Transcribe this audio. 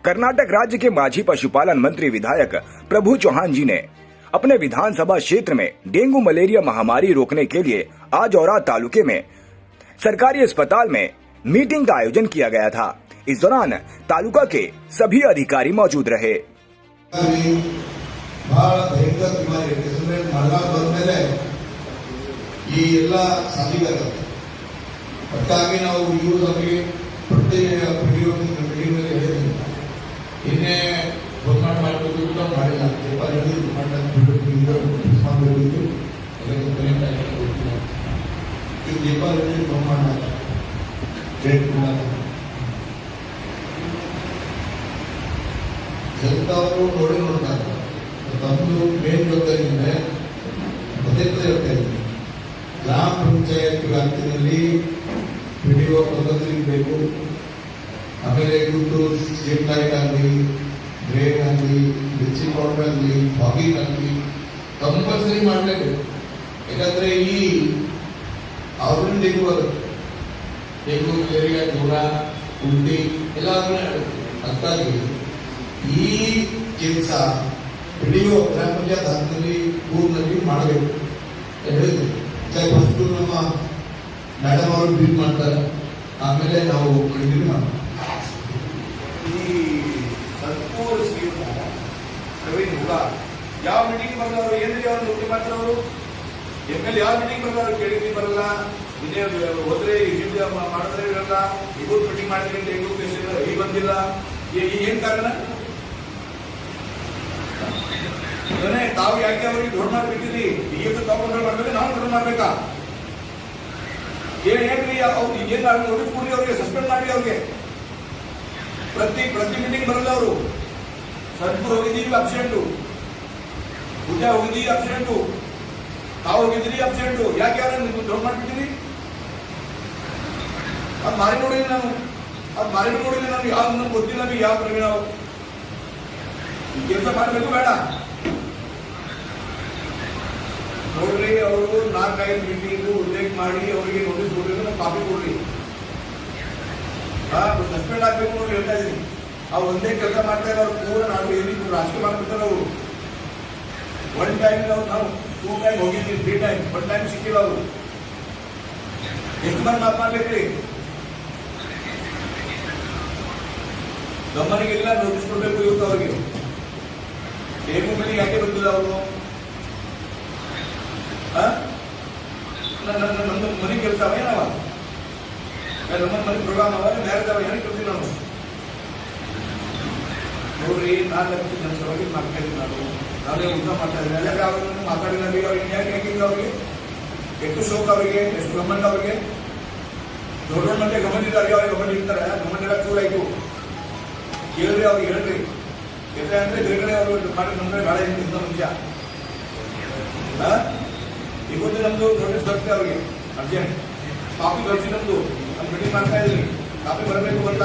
कर्नाटक राज्य के माझी पशुपालन मंत्री विधायक प्रभु चौहान जी ने अपने विधानसभा क्षेत्र में डेंगू मलेरिया महामारी रोकने के लिए आज औराद तालुके में सरकारी अस्पताल में मीटिंग का आयोजन किया गया था। इस दौरान तालुका के सभी अधिकारी मौजूद रहे। ಜನತಾವರು ನೋಡಿ ನೋಡ್ತಾರೆ ತಮ್ಮದು ಮೇನ್ ಜವಾಬ್ದಾರಿ ಇದೆ ಪದೇ ಪದೇ ಹೇಳ್ತಾ ಇದ್ದೀನಿ ಗ್ರಾಮ ಪಂಚಾಯತ್ ವ್ಯಾಪ್ತಿಯಲ್ಲಿ ಪಿಡಿಒ ಪದ್ಧತಿ ಬೇಕು ಆಮೇಲೆ ಇವತ್ತು ಸ್ಟ್ರೀಟ್ ಲೈಟ್ ಆಗಲಿ ಡ್ರೈನ್ ಆಗಲಿ ಬ್ಲೀಚಿಂಗ್ ಪೌಡರ್ ಆಗಲಿ ಫಾಗಿಂಗ್ ಆಗಲಿ ಕಂಪಲ್ಸರಿ ಮಾಡಲೇಬೇಕು ಯಾಕಂದ್ರೆ ಈ ಅವ್ರನ್ನ ಡೆಂಗು ಮಲೇರಿಯಾ ಜ್ವರ ಉಲ್ಟಿ ಎಲ್ಲಾದ್ರೂ ಅದಕ್ಕಾಗಿ ಈ ಕೆಲಸ ಪಿಡಿಒ ಗ್ರಾಮ ಪಂಚಾಯತ್ ಹಂತದಲ್ಲಿ ಊರಿನಲ್ಲಿ ಮಾಡಬೇಕು ಹೇಳಿದ್ರು ಫಸ್ಟ್ ನಮ್ಮ ಮೇಡಮ್ ಅವರು ಬ್ರೀಫ್ ಮಾಡ್ತಾರೆ, ಆಮೇಲೆ ನಾವು ಕಂಟಿನ್ಯೂ ಮಾಡ್ತೀವಿ. ಈ ಸಂಪೂರ್ಣ ಸ್ಕೀಮ್ ಪ್ರವೀಣ್ ಹುಡುಗ ಯಾವ ಮೀಟಿಂಗ್ ಬರಲ್ಲ, ಏನ್ರಿ ಅವ್ರು ನೋಟಿ ಮಾಡ್ತಾರೆ ಅವರು ಎಮ್ಮೆಲ್ ಯಾವ ಮೀಟಿಂಗ್ ಬರಲ್ಲ, ಅವ್ರು ಕೇಳಿದ್ರಿ ಬರಲ್ಲ, ಇದೇ ಹೋದ್ರೆ ಮಾಡಿದ್ರೆ ಇರಲ್ಲ, ಇವತ್ತು ಮೀಟಿಂಗ್ ಮಾಡಿದ್ರೆ ಡೆಂಗು ಪೇಷಂಟ್ ಈಗ ಬಂದಿಲ್ಲ, ಏನ್ ಕಾರಣ? ತಾವು ಯಾಕೆ ಅವ್ರಿಗೆ ದೊಡ್ಡ ಮಾಡ್ಬಿಟ್ಟಿರಿ, ಈಗ ತಗೊಂಡ್ರೆ ಮಾಡ್ಬೇಕು, ನಾವು ದೊಡ್ಡ ಮಾಡ್ಬೇಕಾ? ಏನ್ರಿ ಅವ್ರು ಏನ್ ನೋಟಿಸ್ ಕೊಡ್ರಿ, ಅವ್ರಿಗೆ ಸಸ್ಪೆಂಡ್ ಮಾಡಿ, ಅವ್ರಿಗೆ ಪ್ರತಿ ಮೀಟಿಂಗ್ ಬರಲ್ಲ ಅವರು. ಸರ್ಪುರ್ ಹೋಗಿದ್ದೀವಿ ಅಬ್ಸೆಂಟು, ಪೂಜಾ ಹೋಗಿದ್ದೀವಿ ಅಬ್ಸೆಂಟು, ತಾವು ಹೋಗಿದ್ದೀರಿ ಅಬ್ಸೆಂಟು, ಯಾಕೆ ಯಾರು ನೀವು ದೊಡ್ಡ ಮಾಡ್ಬಿಟ್ಟಿರಿ? ಅದು ಮಾರಿ ನೋಡಿಲ್ಲ ನಾನು, ಯಾವ ನಮ್ಗೆ ಗೊತ್ತಿಲ್ಲ, ನಮಗೆ ಯಾವ ಪ್ರವೀಣ ನಾವು ಈ ಕೆಲಸ ಮಾಡಬೇಕು ಬೇಡ ನೋಡ್ರಿ. ಅವರು 4-5 ಮೀಟಿಂಗ್ ಉಲ್ಲೇಖ ಮಾಡಿ ಅವರಿಗೆ ನೋಟಿಸ್ ಕೊಡ್ರಿ, ನಾವು ಕಾಪಿ ಕೊಡ್ರಿ, ಸಸ್ಪೆಂಡ್ ಆಗ್ಬೇಕು ನೋಡಿ ಹೇಳ್ತಾ ಇದೀನಿ. ಅವ್ರು ಒಂದೇ ಕೆಲಸ ಮಾಡ್ತಾ ಇದ್ದಾರೆ, ಅವ್ರು ಪೂರ ನಾವು ಎಲ್ಲಿ ರಾಜಕೀಯ ಮಾಡ್ಬಿಡ್ತಾರೆ ಅವರು. ಒನ್ ಟೈಮ್ ನಾವು 2 ಟೈಮ್ ಹೋಗಿದ್ದೀವಿ, 3 ಟೈಮ್, 1 ಟೈಮ್ ಸಿಕ್ಕಿಲ್ಲ ಅವರು. ಎಷ್ಟು ಮಂದಿ ಮಾತನಾಡ್ಬೇಕ್ರಿ? ಗಮನಿಗೆಲ್ಲ ನೋಟಿಸ್ ಕೊಡ್ಬೇಕು ಇವತ್ತು ಅವ್ರಿಗೆ. ಡೆಂಗು ಮೇಲೆ ಯಾಕೆ ಬಂದಿಲ್ಲ ಅವರು? ನಮ್ದು ಮನೆ ಕೆಲಸ ಅವ ಏನವ, ನಮ್ಮ ಮನೆ ಪ್ರೋಗ್ರಾಮ್ ಅವ, ಮ್ಯಾರೇಜ್ ಅವ, ಏನಕ್ಕೆ ಕೊಡ್ತೀವಿ ನಾವು? ನೋಡ್ರಿ, 4 ಲಕ್ಷ ಜನ ಸಲುವಾಗಿ ಮಾಡ್ತಾ ಇದ್ದೀವಿ ನಾವೇ ಊಟ ಮಾಡ್ತಾ ಇದ್ದೀವಿ. ಯಾಕೆ ಅವ್ರನ್ನ ಮಾತಾಡಿಲ್ಲ ಅವ್ರಿಗೆ? ಯಾಕೆ ಅವ್ರಿಗೆ ಎಷ್ಟು ಶೋಕ, ಅವರಿಗೆ ಎಷ್ಟು ಗಮನ, ಅವ್ರಿಗೆ ದೊಡ್ಡ ಮಂದಿ ಗಮನ ಇದ್ದಾರೆ, ಅವ್ರಿಗೆ ಗಮನ ಇರ್ತಾರೆ, ಗಮನ ಎಲ್ಲ ಚೂರ್ ಆಯ್ತು. ಹೇಳ್ರಿ ಅವ್ರಿಗೆ, ಹೇಳ್ರಿ ಯಾಕೆ ಅಂದ್ರೆ ಬೇರೆ ಅವರು ಮಾಡಿ ನಮ್ಗೆ ಭಾಳ ಇಂಥ ನಿಮಿಷ ಇವತ್ತು ನಮ್ದು ನೋಟಿಸ್ ಬರುತ್ತೆ ಅವ್ರಿಗೆ ಅರ್ಜೆಂಟ್ ಕಾಪಿ ಕಳಿಸಿ, ನಮ್ದು ಅಲ್ಲಿ ಮೀಟಿಂಗ್ ಮಾಡ್ತಾ ಇದ್ರಿ, ಕಾಪಿ ಬರಬೇಕು ಅಂತ